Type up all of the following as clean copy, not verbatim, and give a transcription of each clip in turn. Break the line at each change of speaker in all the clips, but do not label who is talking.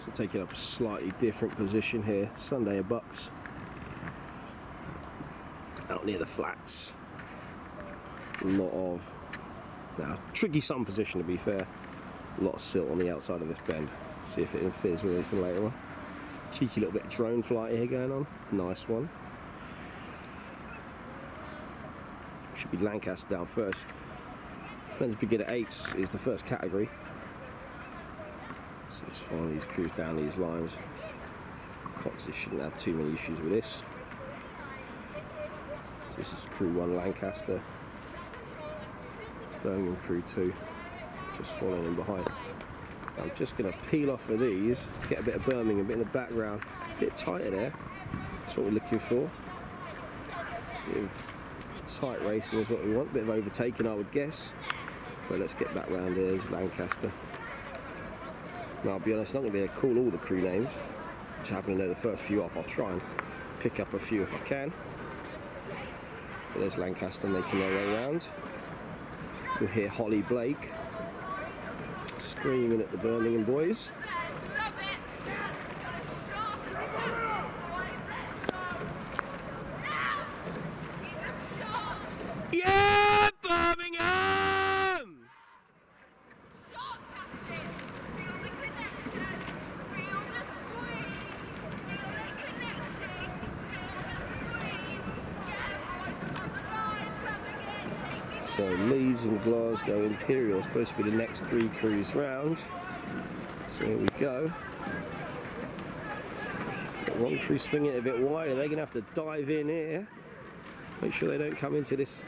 So taking up a slightly different position here. Sunday of BUCS. Out near the flats. A lot of, now tricky sun position to be fair. A lot of silt on the outside of this bend. See if it interferes with anything later on. Cheeky little bit of drone flight here going on. Nice one. Should be Lancaster down first. Men's beginner 8s is the first category. So just follow these crews down these lines. Coxes shouldn't have too many issues with this. So this is crew 1 Lancaster. Birmingham crew 2. Just following in behind. I'm just going to peel off of these, get a bit of Birmingham, a bit in the background, a bit tighter there. That's what we're looking for. With tight racing is what we want, a bit of overtaking I would guess. But let's get back round here, there's Lancaster. Now I'll be honest, I'm not going to be able to call all the crew names. Just happen to know the first few off. I'll try and pick up a few if I can. But there's Lancaster making their way round. We'll hear Holly Blake screaming at the Birmingham boys. Yeah, Birmingham! So Leeds and Glasgow Imperial supposed to be the next 3 crews round. So here we go. One crew swinging it a bit wider. They're going to have to dive in here. Make sure they don't come into this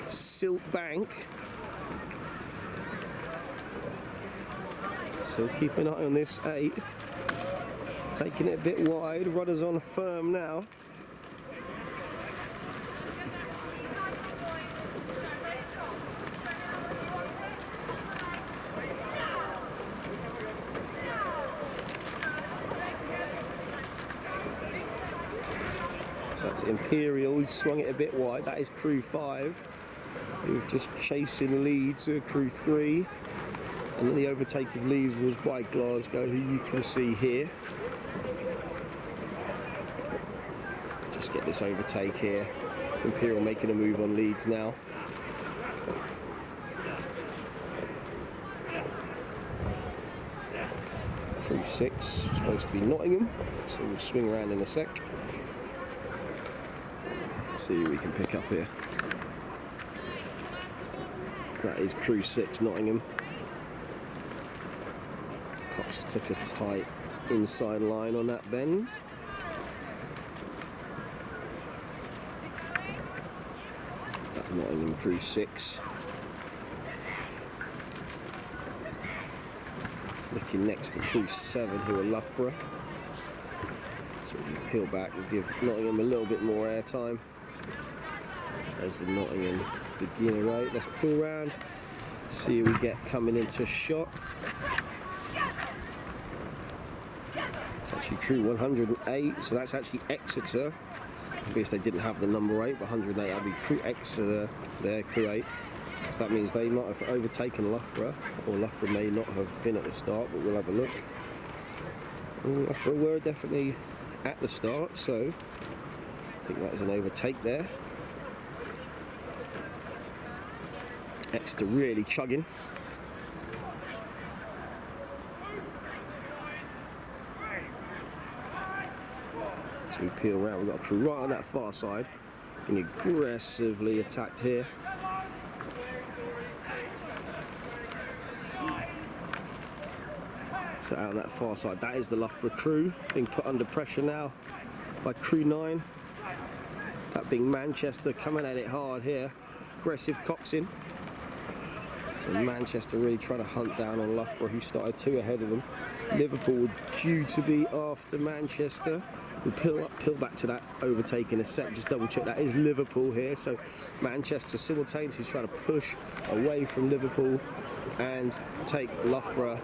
silt bank. So keep an eye on this 8. Taking it a bit wide. Rudder's on firm now. So that's Imperial, he swung it a bit wide. That is crew 5. He was just chasing Leeds to crew 3. And then the overtake of Leeds was by Glasgow, who you can see here. Just get this overtake here. Imperial making a move on Leeds now. Crew 6 supposed to be Nottingham, so we'll swing around in a sec. See what we can pick up here. That is crew 6 Nottingham. Cox took a tight inside line on that bend. That's Nottingham crew 6. Looking next for crew 7 who are Loughborough. So we'll just peel back and give Nottingham a little bit more airtime. There's the Nottingham beginner 8. Let's pull round, see who we get coming into shot. It's actually crew 108, so that's actually Exeter. I guess they didn't have the number 8, but 108, that'd be crew Exeter there, crew 8. So that means they might have overtaken Loughborough, or Loughborough may not have been at the start, but we'll have a look. And Loughborough were definitely at the start, so I think that is an overtake there. Exeter really chugging. So we peel around, we've got a crew right on that far side, being aggressively attacked here. So out on that far side, that is the Loughborough crew, being put under pressure now by crew 9. That being Manchester coming at it hard here, aggressive coxing. So Manchester really trying to hunt down on Loughborough, who started 2 ahead of them. Liverpool were due to be after Manchester. We'll peel back to that overtake in a sec, just double check. That is Liverpool here, so Manchester simultaneously is trying to push away from Liverpool and take Loughborough.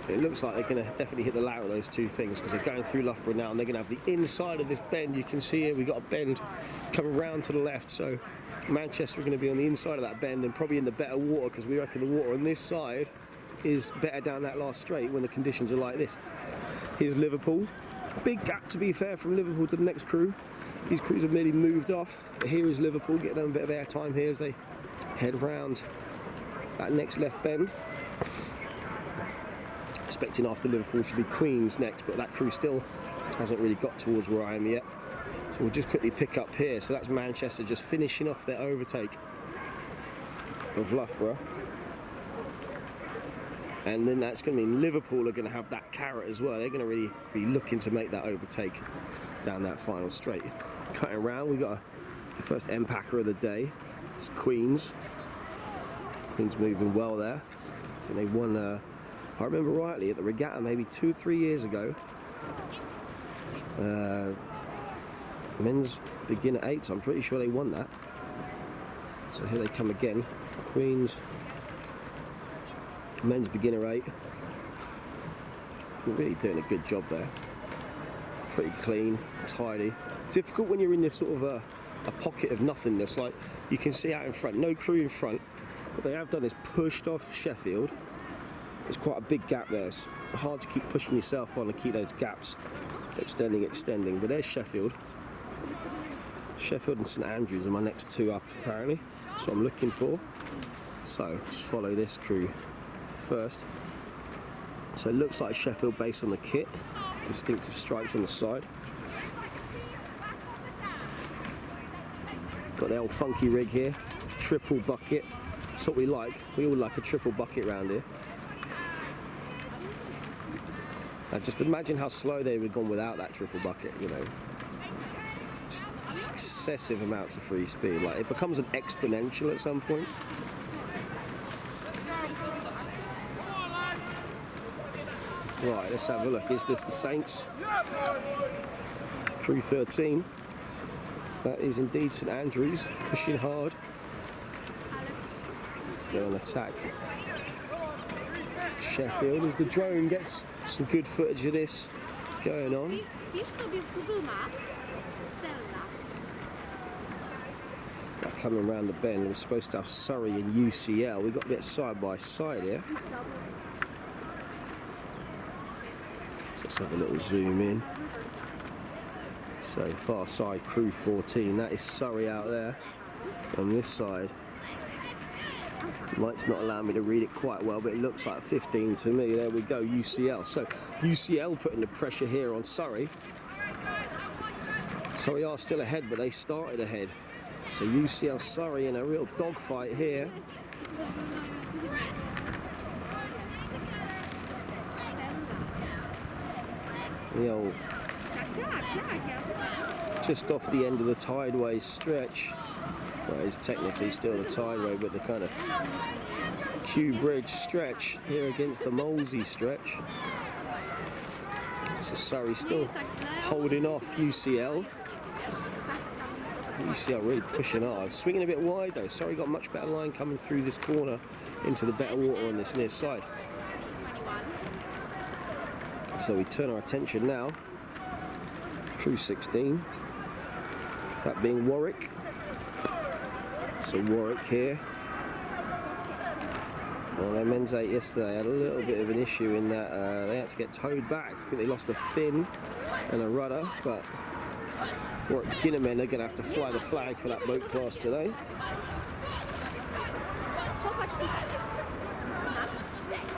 It looks like they're going to definitely hit the latter of those 2 things, because they're going through Loughborough now and they're going to have the inside of this bend. You can see here we've got a bend coming round to the left, so Manchester are going to be on the inside of that bend and probably in the better water, because we reckon the water on this side is better down that last straight when the conditions are like this. Here's Liverpool. Big gap, to be fair, from Liverpool to the next crew. These crews have nearly moved off. But here is Liverpool getting them a bit of air time here as they head round that next left bend. Expecting after Liverpool should be Queens next, but that crew still hasn't really got towards where I am yet. So we'll just quickly pick up here. So that's Manchester just finishing off their overtake of Loughborough. And then that's going to mean Liverpool are going to have that carrot as well. They're going to really be looking to make that overtake down that final straight. Cutting around, we got the first end packer of the day. It's Queens. Queens moving well there. So they won, if I remember rightly, at the regatta maybe 2 or 3 years ago. Men's beginner 8s, I'm pretty sure they won that. So here they come again. Queens. Men's beginner 8. We're really doing a good job there. Pretty clean, tidy. Difficult when you're in this sort of a pocket of nothingness. Like you can see out in front, no crew in front. What they have done is pushed off Sheffield. There's quite a big gap there. It's hard to keep pushing yourself on and keep those gaps extending. But there's Sheffield. Sheffield and St Andrews are my next 2 up apparently. That's what I'm looking for. So just follow this crew first. So it looks like Sheffield based on the kit. Distinctive stripes on the side. Got the old funky rig here. Triple bucket. That's what we like. We all like a triple bucket round here. Now just imagine how slow they would have gone without that triple bucket, you know. Just excessive amounts of free speed. Like it becomes an exponential at some point. Right, let's have a look. Is this the Saints? It's crew 13. That is indeed St Andrews, pushing hard. Let's go and attack Sheffield as the drone gets some good footage of this going on. Now coming around the bend, we're supposed to have Surrey and UCL. We've got a bit side by side here. So let's have a little zoom in. So far side crew 14, that is Surrey out there. On this side, light's not allowing me to read it quite well, but it looks like 15 to me. There we go, UCL. So UCL putting the pressure here on Surrey. Surrey are still ahead, but they started ahead. So UCL Surrey in a real dogfight here. The old, just off the end of the tideway stretch. That is technically still the tideway, but the kind of Kew Bridge stretch here against the Molesey stretch. So Surrey still holding off UCL. UCL really pushing hard. Swinging a bit wide though. Surrey got a much better line coming through this corner into the better water on this near side. So we turn our attention now. Crew 16. That being Warwick. So Warwick here. Well, their men's 8 yesterday had a little bit of an issue in that they had to get towed back. I think they lost a fin and a rudder, but Warwick beginner men are going to have to fly the flag for that boat class today.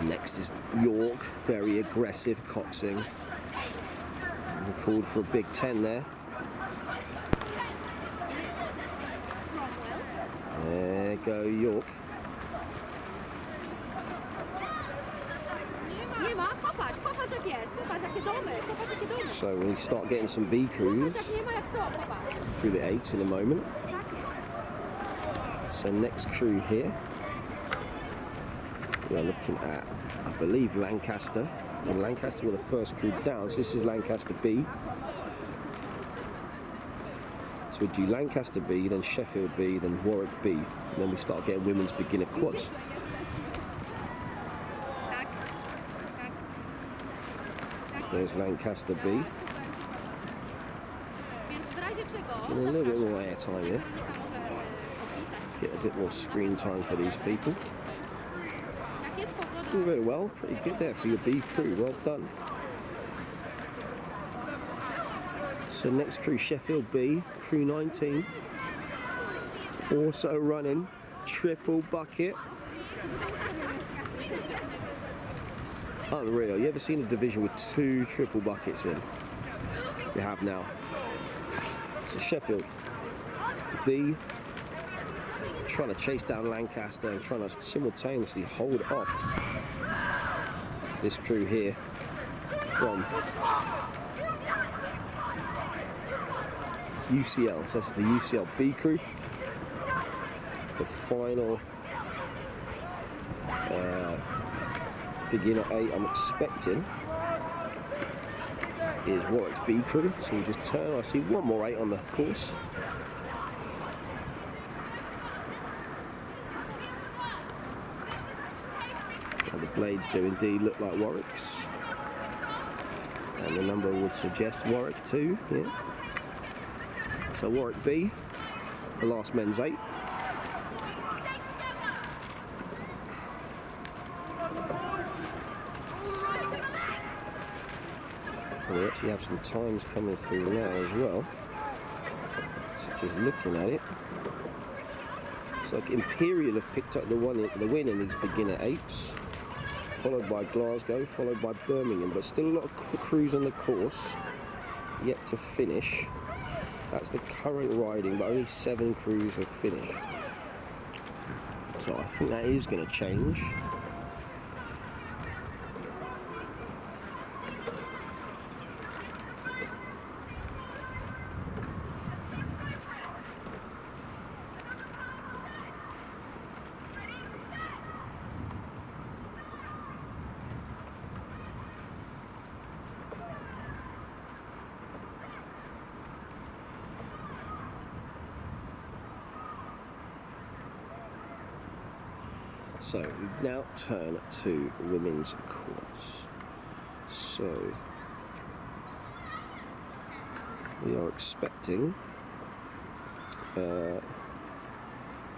Next is York, very aggressive coxing. We called for a big 10 there. There go York. So we start getting some B crews through the 8s in a moment. So next crew here, we are looking at, I believe, Lancaster. And Lancaster were the first crew down, so this is Lancaster B. So we do Lancaster B, then Sheffield B, then Warwick B, and then we start getting women's beginner quads. So there's Lancaster B. Getting a little bit more air time here. Get a bit more screen time for these people. Doing very well, pretty good there for your B crew, well done. So next crew, Sheffield B, crew 19. Also running triple bucket. Unreal. You ever seen a division with 2 triple buckets in? You have now. So Sheffield B trying to chase down Lancaster and trying to simultaneously hold off this crew here from UCL. So that's the UCL B crew. The final beginner 8 I'm expecting is Warwick's B crew. So we just turn, I see one more 8 on the course. And the blades do indeed look like Warwick's. And the number would suggest Warwick too, yeah. So Warwick B, the last men's 8. And we actually have some times coming through now as well. So just looking at it. So like Imperial have picked up the win in these beginner 8s. Followed by Glasgow, followed by Birmingham. But still a lot of crews on the course yet to finish. That's the current riding, but only 7 crews have finished. So I think that is going to change. So we now turn to women's quads. So we are expecting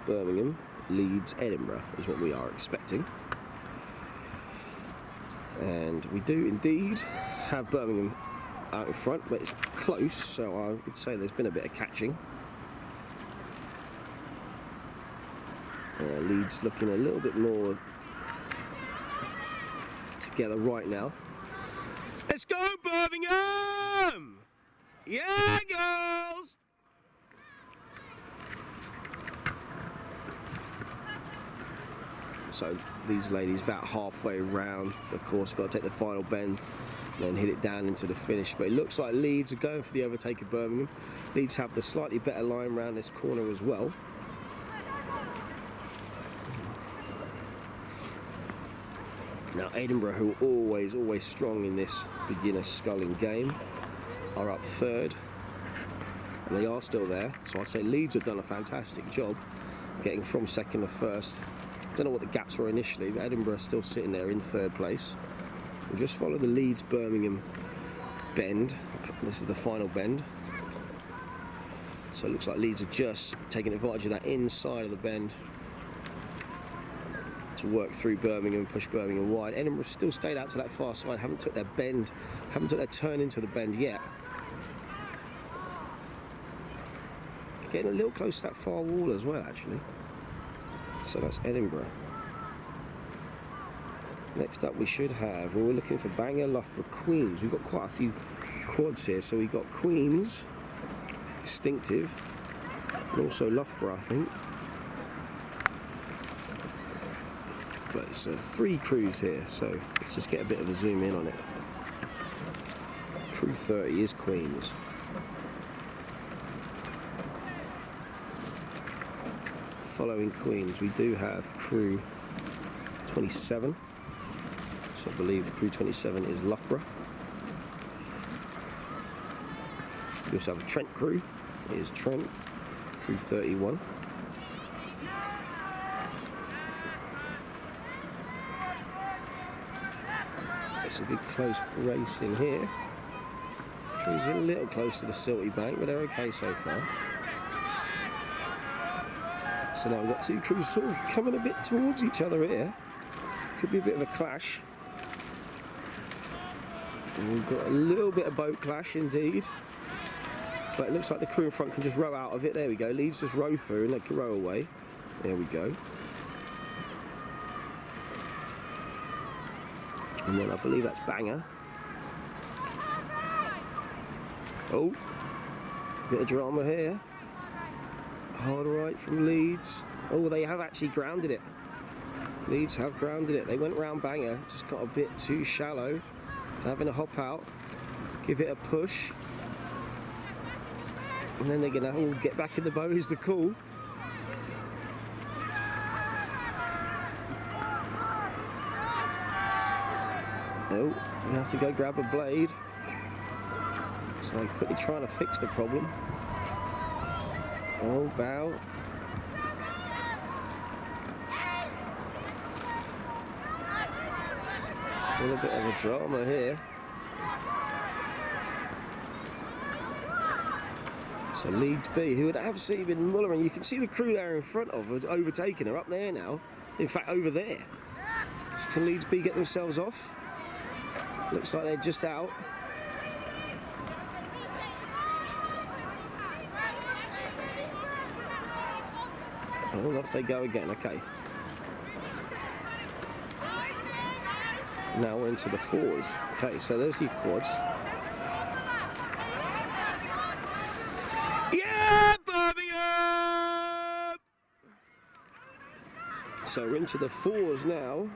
Birmingham, Leeds, Edinburgh is what we are expecting. And we do indeed have Birmingham out in front, but it's close, so I would say there's been a bit of catching. Leeds looking a little bit more together right now. Let's go, Birmingham! Yeah, girls! So these ladies about halfway around the course, got to take the final bend, then hit it down into the finish. But it looks like Leeds are going for the overtake of Birmingham. Leeds have the slightly better line around this corner as well. Now Edinburgh, who are always strong in this beginner sculling game, are up 3rd, and they are still there. So I'd say Leeds have done a fantastic job getting from 2nd to 1st. Don't know what the gaps were initially, but Edinburgh are still sitting there in 3rd place. We'll just follow the Leeds-Birmingham bend. This is the final bend. So it looks like Leeds are just taking advantage of that inside of the bend to work through Birmingham, push Birmingham wide. Edinburgh still stayed out to that far side, haven't took their bend, haven't took their turn into the bend yet. Getting a little close to that far wall as well, actually. So that's Edinburgh. Next up we should have, well, we're looking for Bangor, Loughborough, Queens. We've got quite a few quads here, so we've got Queens, distinctive, and also Loughborough, I think. But it's 3 crews here, so let's just get a bit of a zoom in on it. Crew 30 is Queens. Following Queens, we do have crew 27. So I believe crew 27 is Loughborough. We also have a Trent crew. Here's Trent, crew 31. It's a good close racing here. Crew's a little close to the silty bank, but they're okay so far. So now we've got 2 crews sort of coming a bit towards each other here. could be a bit of a clash. And we've got a little bit of boat clash indeed. But it looks like the crew in front can just row out of it. There we go. Leeds just row through and they can row away. There we go. And then I believe that's Banger. Oh, bit of drama here. Hard right from Leeds. Oh, they have actually grounded it. Leeds have grounded it. They went round Banger, just got a bit too shallow. Having a hop out, give it a push. And then they're going to all get back in the boat is the call. Oh, you have to go grab a blade. So they're quickly trying to fix the problem. Oh, bow. Still a bit of a drama here. So Leeds B, who had absolutely been mullering. You can see the crew there in front of her overtaking her up there now. In fact, over there. So can Leeds B get themselves off? Looks like they're just out. Oh, off they go again, okay. Now we're into the fours. Okay, so there's your quads. Yeah, Birmingham! So we're into the fours now.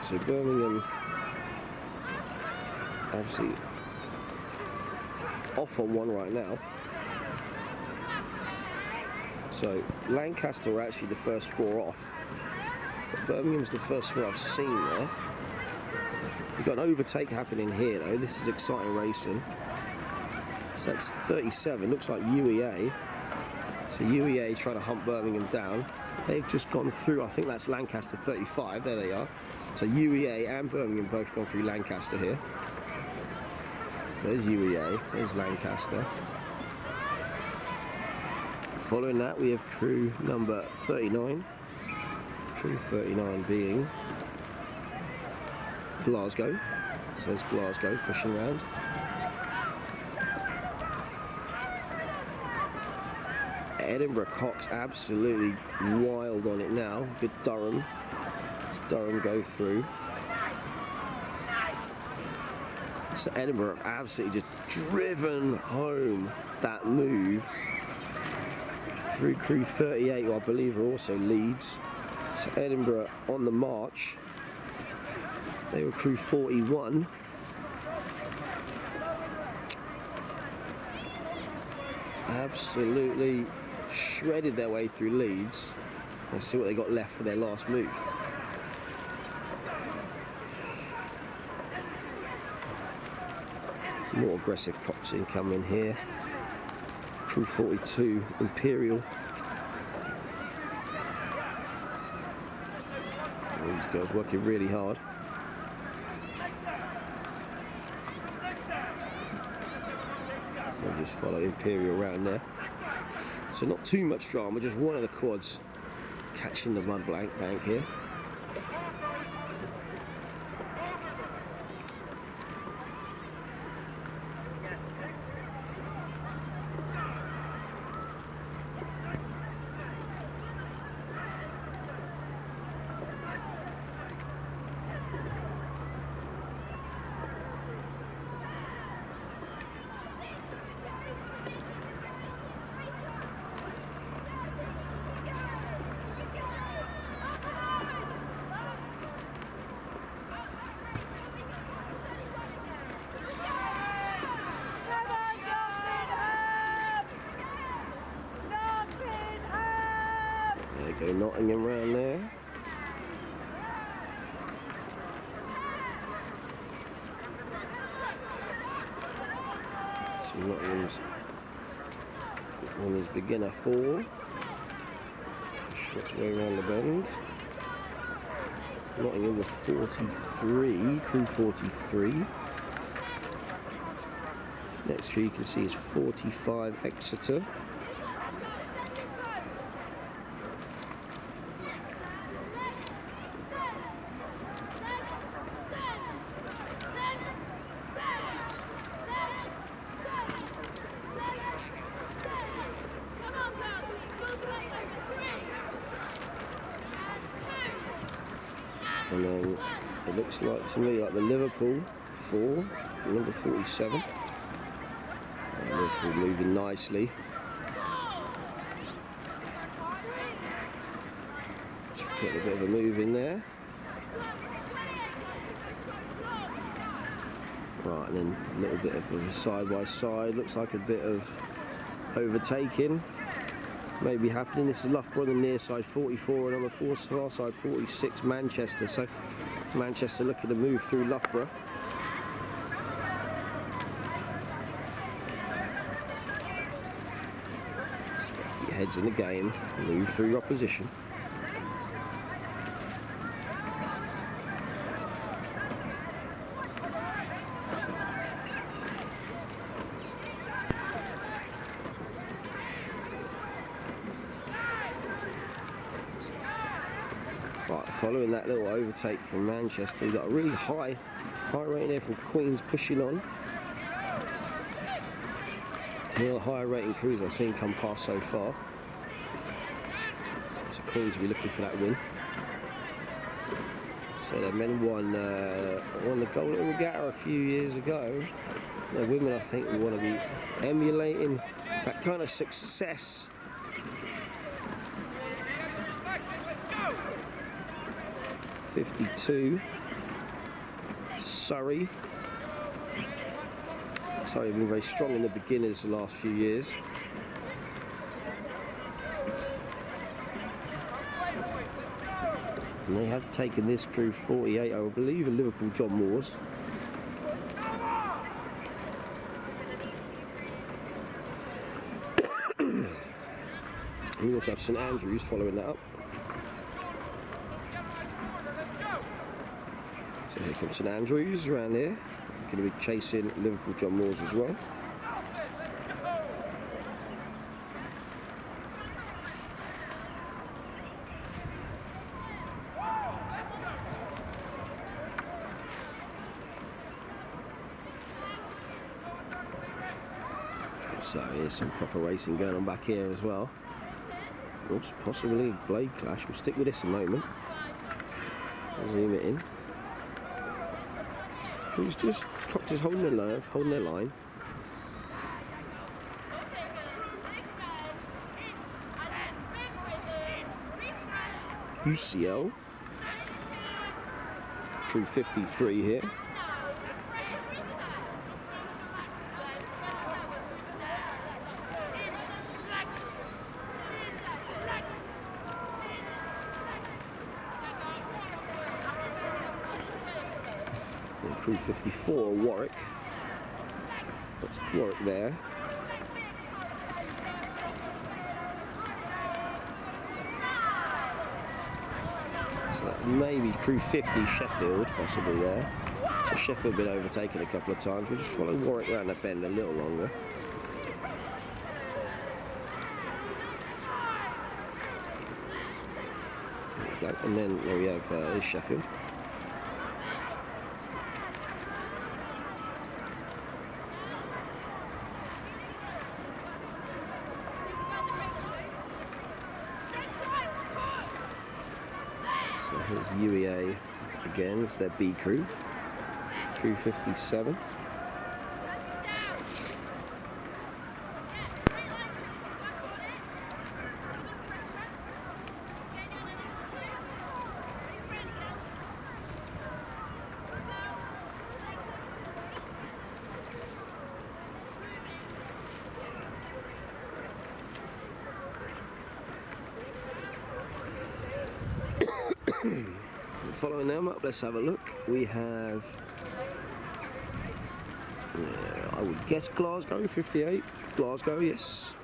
So Birmingham absolutely off on one right now. So Lancaster are actually the first four off. But Birmingham's the first four I've seen there. We've got an overtake happening here though. This is exciting racing. So that's 37, looks like UEA. So UEA trying to hunt Birmingham down. They've just gone through, I think that's Lancaster 35, there they are. So UEA and Birmingham both gone through Lancaster here. So there's UEA, there's Lancaster. Following that we have crew number 39. Crew 39 being Glasgow. So there's Glasgow pushing around. Edinburgh Cox absolutely wild on it now with Durham. Let's Durham go through. So Edinburgh absolutely just driven home that move through crew 38, who I believe are also Leeds. So Edinburgh on the march. They were crew 41. Absolutely shredded their way through Leeds. Let's see what they got left for their last move. More aggressive coxing coming here. Crew 42, Imperial. These girls working really hard. So I'll just follow Imperial around there. So not too much drama, just one of the quads catching the mud bank here. Go Nottingham round there. So Nottingham's on his beginner 4. Shots way around the bend. Nottingham with 43, crew 43. Next crew you can see is 45 Exeter. And then it looks like to me like the Liverpool 4, number 47. Liverpool moving nicely. Just putting a bit of a move in there. Right, and then a little bit of a side by side. Looks like a bit of overtaking maybe happening. This is Loughborough on the near side, 44, and on the far side, 46, Manchester. So Manchester looking to move through Loughborough. So keep your heads in the game, move through your opposition. Right, following that little overtake from Manchester, we've got a really high rating there from Queen's pushing on. One of the higher rating crews I've seen come past so far. So Queen's will be looking for that win. So the men won the Golden Regatta a few years ago. The women, I think, will want to be emulating that kind of success. '52, Surrey. Surrey have been very strong in the beginners the last few years. And they have taken this crew 48, I believe, in Liverpool John Moores. We also have St Andrews following that up. So here comes St Andrews around here. Going to be chasing Liverpool John Moores as well. So here's some proper racing going on back here as well. Also possibly a blade clash. We'll stick with this a moment. Zoom it in. Who's just Cox is holding their line. UCL. Crew 53 here. Crew 54, Warwick. That's Warwick there. So that may be Crew 50, Sheffield, possibly there. So Sheffield been overtaken a couple of times. We'll just follow Warwick around the bend a little longer. There we go. And then there we have Sheffield. So here's UEA again, it's their B crew, crew 57. Following them up, let's have a look. We have, I would guess Glasgow, 58. Glasgow, yes.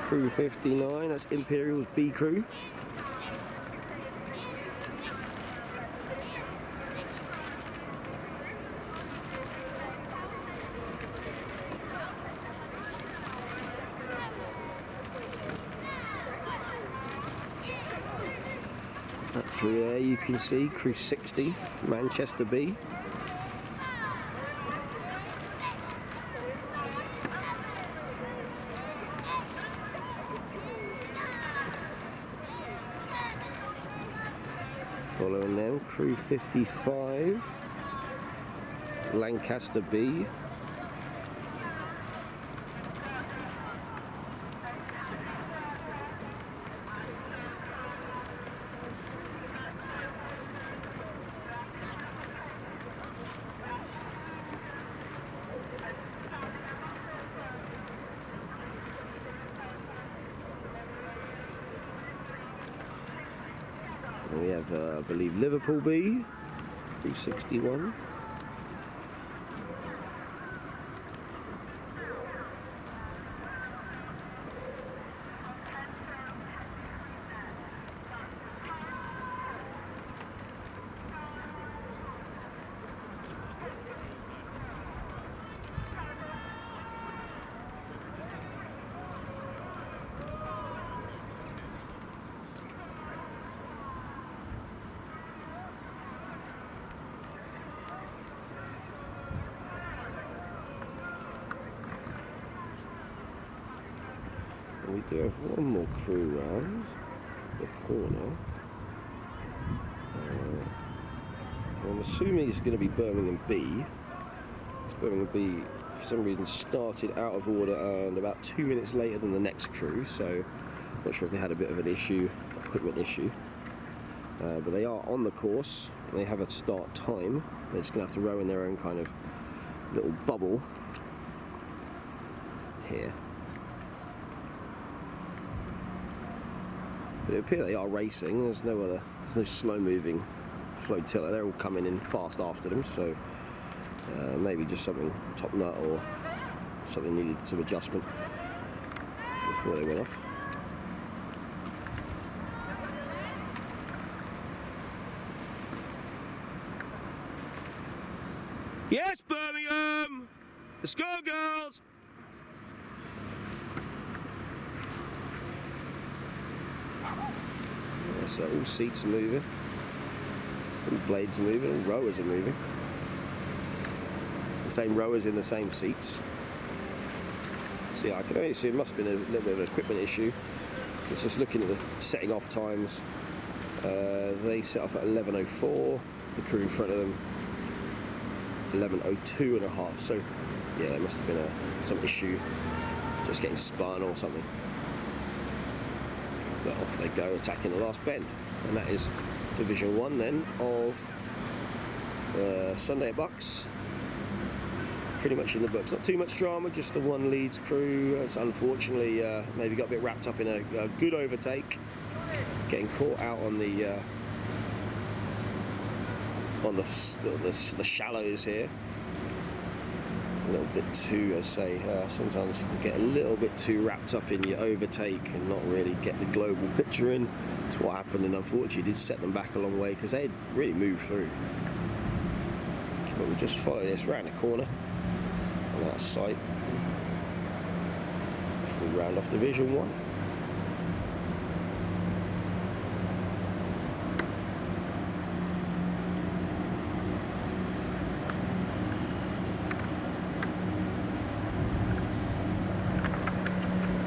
Crew 59, that's Imperial's B crew. crew there you can see, crew 60, Manchester B. Following them, crew 55, Lancaster B. And we have, I believe, Liverpool B, crew 61. We do have one more crew round the corner. I'm assuming it's going to be Birmingham B. It's Birmingham B, for some reason, started out of order and about 2 minutes later than the next crew, so I'm not sure if they had a bit of an issue, equipment issue. But they are on the course, and they have a start time. They're just going to have to row in their own kind of little bubble here. But it appears they are racing. There's no slow-moving flotilla. They're all coming in fast after them, so maybe just something top nut or something needed some adjustment before they went off. Yes, Birmingham! Let's go, girls! So all seats are moving, all blades are moving, all rowers are moving. It's the same rowers in the same seats. See, I can only see it must have been a little bit of an equipment issue, because just looking at the setting off times, they set off at 11:04, the crew in front of them 11:02 and a half. So yeah, there must have been some issue, just getting spun or something. But off they go, attacking the last bend, and that is Division 1 then of Sunday at BUCS. Pretty much in the books. Not too much drama, just the one Leeds crew. It's unfortunately maybe got a bit wrapped up in a good overtake, getting caught out on the shallows here. A little bit too, I say, sometimes you can get a little bit too wrapped up in your overtake and not really get the global picture in. That's what happened, and unfortunately did set them back a long way because they had really moved through. But we'll just follow this round the corner on our sight before we round off Division 1.